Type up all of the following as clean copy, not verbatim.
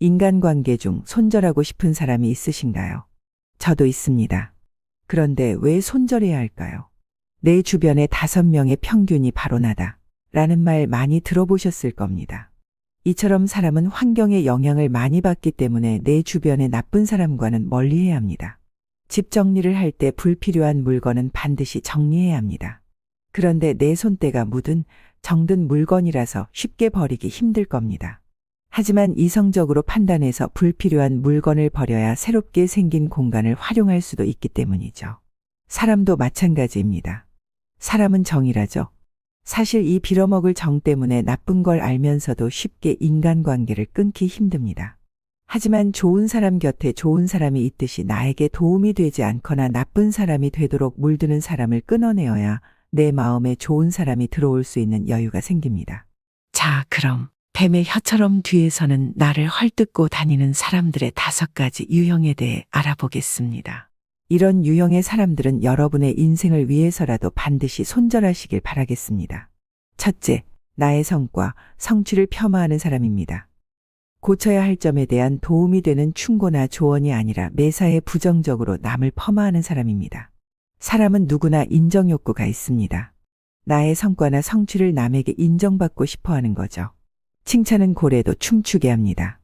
인간관계 중 손절하고 싶은 사람이 있으신가요? 저도 있습니다. 그런데 왜 손절해야 할까요? 내 주변의 5명의 평균이 바로 나다. 라는 말 많이 들어보셨을 겁니다. 이처럼 사람은 환경의 영향을 많이 받기 때문에 내 주변의 나쁜 사람과는 멀리해야 합니다. 집 정리를 할 때 불필요한 물건은 반드시 정리해야 합니다. 그런데 내 손때가 묻은 정든 물건이라서 쉽게 버리기 힘들 겁니다. 하지만 이성적으로 판단해서 불필요한 물건을 버려야 새롭게 생긴 공간을 활용할 수도 있기 때문이죠. 사람도 마찬가지입니다. 사람은 정이라죠. 사실 이 빌어먹을 정 때문에 나쁜 걸 알면서도 쉽게 인간관계를 끊기 힘듭니다. 하지만 좋은 사람 곁에 좋은 사람이 있듯이 나에게 도움이 되지 않거나 나쁜 사람이 되도록 물드는 사람을 끊어내어야 내 마음에 좋은 사람이 들어올 수 있는 여유가 생깁니다. 자, 그럼 뱀의 혀처럼 뒤에서는 나를 헐뜯고 다니는 사람들의 5가지 유형에 대해 알아보겠습니다. 이런 유형의 사람들은 여러분의 인생을 위해서라도 반드시 손절하시길 바라겠습니다. 첫째, 나의 성과, 성취를 폄하하는 사람입니다. 고쳐야 할 점에 대한 도움이 되는 충고나 조언이 아니라 매사에 부정적으로 남을 폄하하는 사람입니다. 사람은 누구나 인정 욕구가 있습니다. 나의 성과나 성취를 남에게 인정받고 싶어 하는 거죠. 칭찬은 고래도 춤추게 합니다.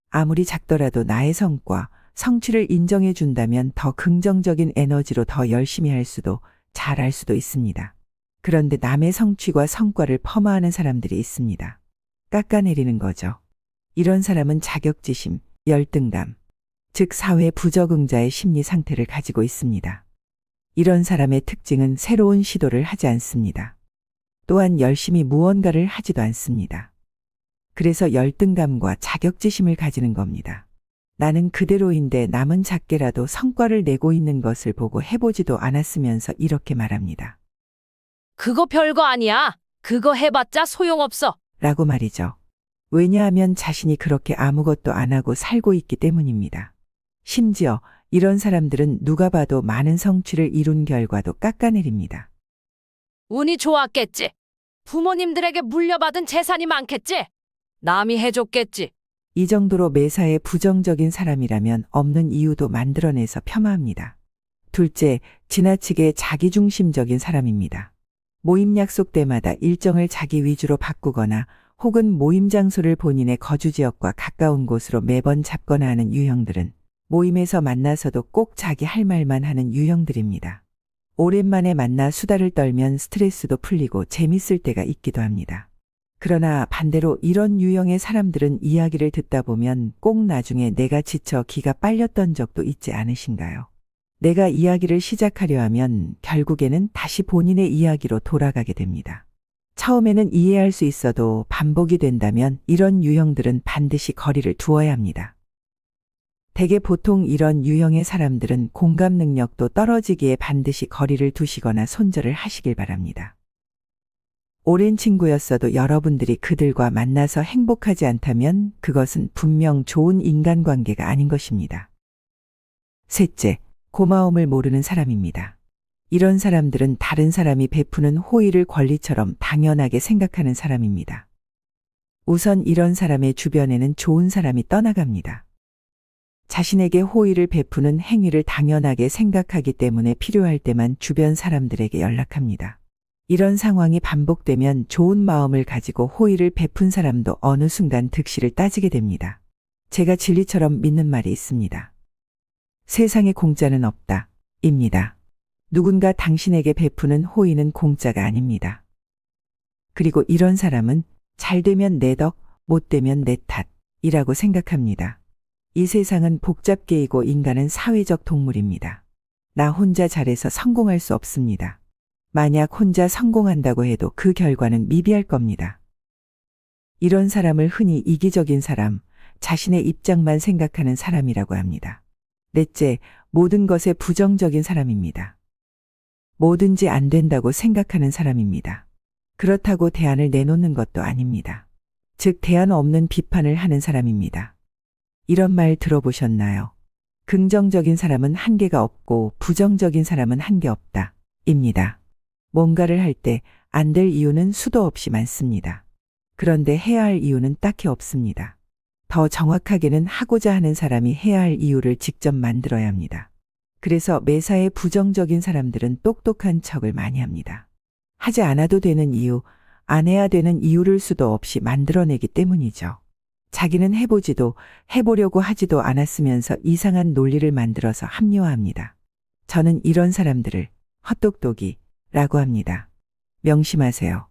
아무리 작더라도 나의 성과, 성취를 인정해 준다면 더 긍정적인 에너지로 더 열심히 할 수도, 잘할 수도 있습니다. 그런데 남의 성취와 성과를 폄하하는 사람들이 있습니다. 깎아내리는 거죠. 이런 사람은 자격지심, 열등감, 즉 사회 부적응자의 심리 상태를 가지고 있습니다. 이런 사람의 특징은 새로운 시도를 하지 않습니다. 또한 열심히 무언가를 하지도 않습니다. 그래서 열등감과 자격지심을 가지는 겁니다. 나는 그대로인데 남은 작게라도 성과를 내고 있는 것을 보고 해보지도 않았으면서 이렇게 말합니다. 그거 별거 아니야. 그거 해봤자 소용없어. 라고 말이죠. 왜냐하면 자신이 그렇게 아무것도 안 하고 살고 있기 때문입니다. 심지어 이런 사람들은 누가 봐도 많은 성취를 이룬 결과도 깎아내립니다. 운이 좋았겠지. 부모님들에게 물려받은 재산이 많겠지. 남이 해줬겠지. 이 정도로 매사에 부정적인 사람이라면 없는 이유도 만들어내서 폄하합니다. 둘째, 지나치게 자기중심적인 사람입니다. 모임 약속 때마다 일정을 자기 위주로 바꾸거나 혹은 모임 장소를 본인의 거주지역과 가까운 곳으로 매번 잡거나 하는 유형들은 모임에서 만나서도 꼭 자기 할 말만 하는 유형들입니다. 오랜만에 만나 수다를 떨면 스트레스도 풀리고 재밌을 때가 있기도 합니다. 그러나 반대로 이런 유형의 사람들은 이야기를 듣다 보면 꼭 나중에 내가 지쳐 기가 빨렸던 적도 있지 않으신가요? 내가 이야기를 시작하려 하면 결국에는 다시 본인의 이야기로 돌아가게 됩니다. 처음에는 이해할 수 있어도 반복이 된다면 이런 유형들은 반드시 거리를 두어야 합니다. 대개 보통 이런 유형의 사람들은 공감 능력도 떨어지기에 반드시 거리를 두시거나 손절을 하시길 바랍니다. 오랜 친구였어도 여러분들이 그들과 만나서 행복하지 않다면 그것은 분명 좋은 인간관계가 아닌 것입니다. 셋째, 고마움을 모르는 사람입니다. 이런 사람들은 다른 사람이 베푸는 호의를 권리처럼 당연하게 생각하는 사람입니다. 우선 이런 사람의 주변에는 좋은 사람이 떠나갑니다. 자신에게 호의를 베푸는 행위를 당연하게 생각하기 때문에 필요할 때만 주변 사람들에게 연락합니다. 이런 상황이 반복되면 좋은 마음을 가지고 호의를 베푼 사람도 어느 순간 득실을 따지게 됩니다. 제가 진리처럼 믿는 말이 있습니다. 세상에 공짜는 없다. 입니다. 누군가 당신에게 베푸는 호의는 공짜가 아닙니다. 그리고 이런 사람은 잘 되면 내 덕, 못 되면 내 탓이라고 생각합니다. 이 세상은 복잡계이고 인간은 사회적 동물입니다. 나 혼자 잘해서 성공할 수 없습니다. 만약 혼자 성공한다고 해도 그 결과는 미비할 겁니다. 이런 사람을 흔히 이기적인 사람, 자신의 입장만 생각하는 사람이라고 합니다. 넷째, 모든 것에 부정적인 사람입니다. 뭐든지 안 된다고 생각하는 사람입니다. 그렇다고 대안을 내놓는 것도 아닙니다. 즉 대안 없는 비판을 하는 사람입니다. 이런 말 들어보셨나요? 긍정적인 사람은 한계가 없고 부정적인 사람은 한계 없다. 입니다. 뭔가를 할 때 안 될 이유는 수도 없이 많습니다. 그런데 해야 할 이유는 딱히 없습니다. 더 정확하게는 하고자 하는 사람이 해야 할 이유를 직접 만들어야 합니다. 그래서 매사에 부정적인 사람들은 똑똑한 척을 많이 합니다. 하지 않아도 되는 이유, 안 해야 되는 이유를 수도 없이 만들어내기 때문이죠. 자기는 해보지도 해보려고 하지도 않았으면서 이상한 논리를 만들어서 합리화합니다. 저는 이런 사람들을 헛똑똑이라고 합니다. 명심하세요.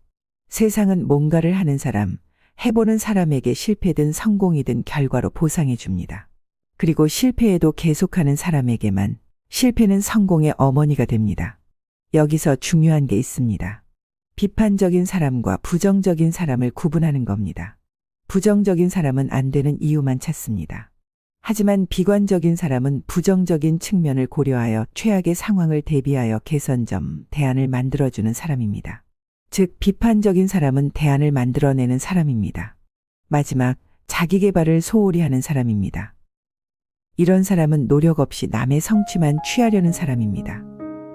세상은 뭔가를 하는 사람, 해보는 사람에게 실패든 성공이든 결과로 보상해 줍니다. 그리고 실패해도 계속하는 사람에게만 실패는 성공의 어머니가 됩니다. 여기서 중요한 게 있습니다. 비판적인 사람과 부정적인 사람을 구분하는 겁니다. 부정적인 사람은 안 되는 이유만 찾습니다. 하지만 비관적인 사람은 부정적인 측면을 고려하여 최악의 상황을 대비하여 개선점, 대안을 만들어주는 사람입니다. 즉, 비판적인 사람은 대안을 만들어내는 사람입니다. 마지막, 자기 개발을 소홀히 하는 사람입니다. 이런 사람은 노력 없이 남의 성취만 취하려는 사람입니다.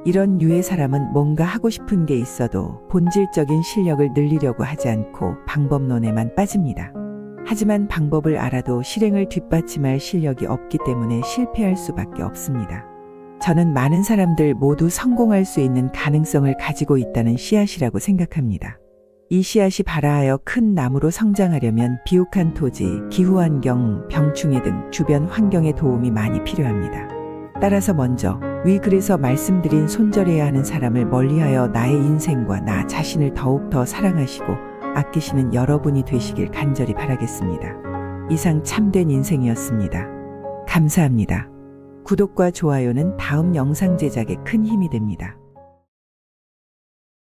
이런 류의 사람은 뭔가 하고 싶은 게 있어도 본질적인 실력을 늘리려고 하지 않고 방법론에만 빠집니다. 하지만 방법을 알아도 실행을 뒷받침할 실력이 없기 때문에 실패할 수밖에 없습니다. 저는 많은 사람들 모두 성공할 수 있는 가능성을 가지고 있다는 씨앗이라고 생각합니다. 이 씨앗이 발아하여 큰 나무로 성장하려면 비옥한 토지, 기후환경, 병충해 등 주변 환경의 도움이 많이 필요합니다. 따라서 먼저 그래서 말씀드린 손절해야 하는 사람을 멀리하여 나의 인생과 나 자신을 더욱 더 사랑하시고 아끼시는 여러분이 되시길 간절히 바라겠습니다. 이상 참된 인생이었습니다. 감사합니다. 구독과 좋아요는 다음 영상 제작에 큰 힘이 됩니다.